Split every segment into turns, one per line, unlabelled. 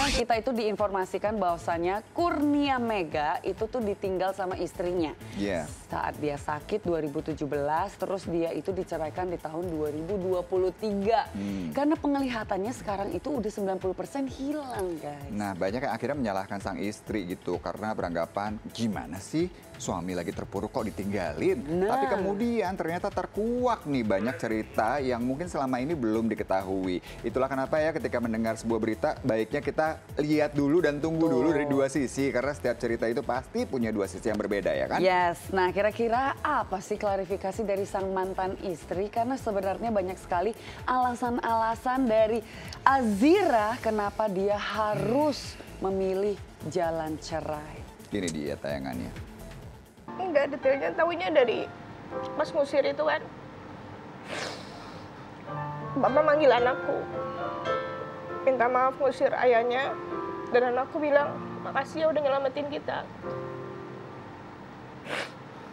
Kita itu diinformasikan bahwasannya Kurnia Mega itu tuh ditinggal sama istrinya. Saat dia sakit 2017, terus dia itu diceraikan di tahun 2023. Karena penglihatannya sekarang itu udah 90% hilang, guys.
Nah, banyak yang akhirnya menyalahkan sang istri gitu karena beranggapan gimana sih suami lagi terpuruk kok ditinggalin. Tapi kemudian ternyata terkuak nih banyak cerita yang mungkin selama ini belum diketahui. Itulah kenapa ya ketika mendengar sebuah berita baiknya kita lihat dulu dan tunggu dulu dari dua sisi. Karena setiap cerita itu pasti punya dua sisi yang berbeda ya kan?
Yes, nah kira-kira apa sih klarifikasi dari sang mantan istri? Karena sebenarnya banyak sekali alasan-alasan dari Azira kenapa dia harus memilih jalan cerai.
Ini dia tayangannya.
Enggak detailnya, tahunya dari pas ngusir itu kan. Bapak manggil anakku, minta maaf ngusir ayahnya, dan anakku bilang, makasih ya udah nyelamatin kita.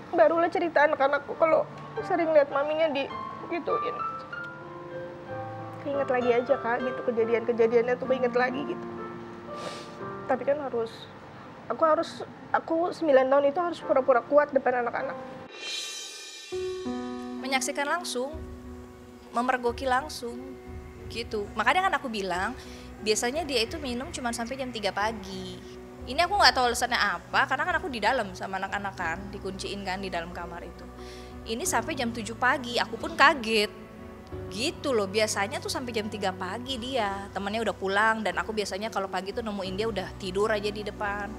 Barulah cerita anak-anakku kalau sering lihat maminya digituin. Keinget lagi aja Kak, gitu kejadian-kejadiannya tuh keinget lagi gitu. Tapi kan aku 9 tahun itu harus pura-pura kuat depan anak-anak.
Menyaksikan langsung, memergoki langsung, gitu. Makanya kan aku bilang, biasanya dia itu minum cuma sampai jam 3 pagi. Ini aku nggak tahu alasannya apa, karena kan aku di dalam sama anak-anak kan, dikunciin kan di dalam kamar itu. Ini sampai jam 7 pagi, aku pun kaget. Gitu loh, biasanya tuh sampai jam 3 pagi dia, temannya udah pulang, dan aku biasanya kalau pagi tuh nemuin dia udah tidur aja di depan.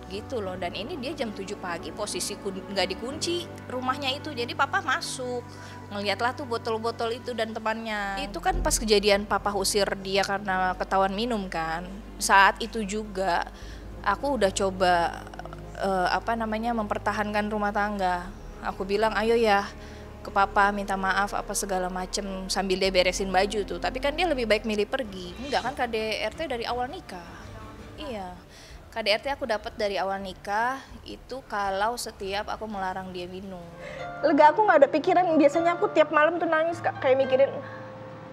Gitu loh, dan ini dia jam 7 pagi posisi nggak dikunci rumahnya itu, jadi papa masuk ngeliatlah tuh botol-botol itu dan temannya itu kan pas kejadian papa usir dia karena ketahuan minum kan. Saat itu juga aku udah coba mempertahankan rumah tangga. Aku bilang ayo ya ke papa minta maaf apa segala macem sambil dia beresin baju tuh, tapi kan dia lebih baik milih pergi. Enggak kan, KDRT dari awal nikah. Iya, KDRT aku dapat dari awal nikah itu kalau setiap aku melarang dia minum.
Lega, aku nggak ada pikiran. Biasanya aku tiap malam tuh nangis Kak, kayak mikirin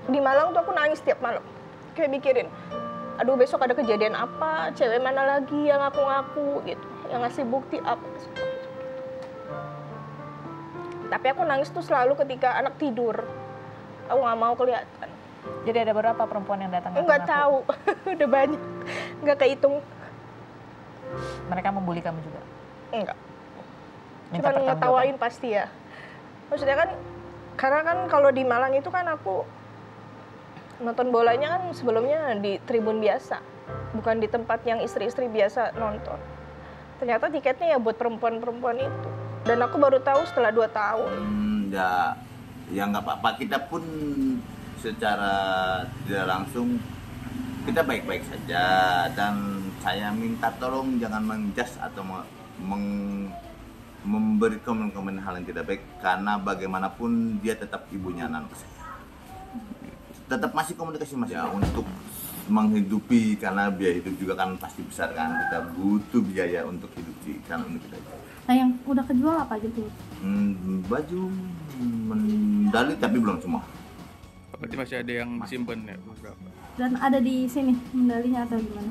di Malang tuh aku nangis tiap malam, kayak mikirin aduh besok ada kejadian apa, cewek mana lagi yang ngaku-ngaku gitu, yang ngasih bukti apa. Tapi aku nangis tuh selalu ketika anak tidur, aku nggak mau kelihatan.
Jadi ada berapa perempuan yang datang?
Nggak tahu, udah banyak, nggak kehitung.
Mereka membuli kamu juga?
Enggak. Cuma ngetawain pasti ya. Maksudnya kan, karena kan kalau di Malang itu kan aku nonton bolanya kan sebelumnya di tribun biasa, bukan di tempat yang istri-istri biasa nonton. Ternyata tiketnya ya buat perempuan-perempuan itu. Dan aku baru tahu setelah 2 tahun.
Ya nggak apa-apa, kita pun secara tidak langsung kita baik-baik saja, dan saya minta tolong jangan menjas atau memberi komen-komen hal yang tidak baik, karena bagaimanapun dia tetap ibunya anak saya. Tetap masih komunikasi ya untuk menghidupi, karena biaya hidup juga kan pasti besar kan, kita butuh biaya untuk hidup di sana untuk kita.
Nah, yang udah kejual apa aja tuh?
Baju, medali, tapi belum semua.
Berarti masih ada yang disimpan ya beberapa.
Dan ada di sini medalinya atau gimana?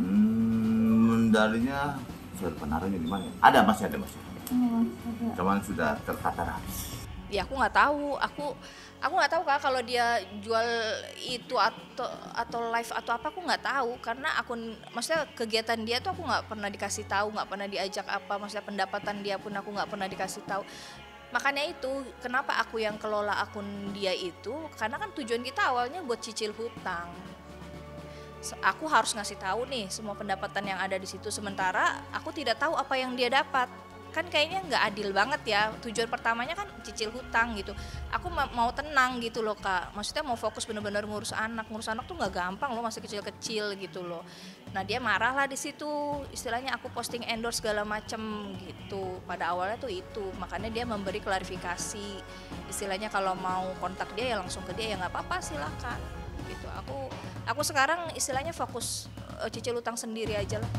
Medalinya saya penaruhnya di mana? Ada, masih ada.
Ada.
Cuman sudah tertata habis.
Ya aku nggak tahu, aku nggak tahu Kak kalau dia jual itu atau live atau apa, aku nggak tahu, karena maksudnya kegiatan dia tuh aku nggak pernah dikasih tahu, nggak pernah diajak apa, maksudnya pendapatan dia pun aku nggak pernah dikasih tahu. Makanya itu kenapa aku yang kelola akun dia itu, karena kan tujuan kita awalnya buat cicil hutang. Aku harus ngasih tahu nih semua pendapatan yang ada di situ, sementara aku tidak tahu apa yang dia dapat. Kan kayaknya nggak adil banget ya, tujuan pertamanya kan cicil hutang gitu. Aku mau tenang gitu loh Kak, maksudnya mau fokus bener-bener ngurus anak tuh nggak gampang loh, masih kecil-kecil gitu loh. Nah dia marah lah di situ, istilahnya aku posting endorse segala macem gitu. Pada awalnya tuh itu, makanya dia memberi klarifikasi, istilahnya kalau mau kontak dia ya langsung ke dia, ya nggak apa-apa silakan gitu. Aku sekarang istilahnya fokus cicil hutang sendiri aja lah.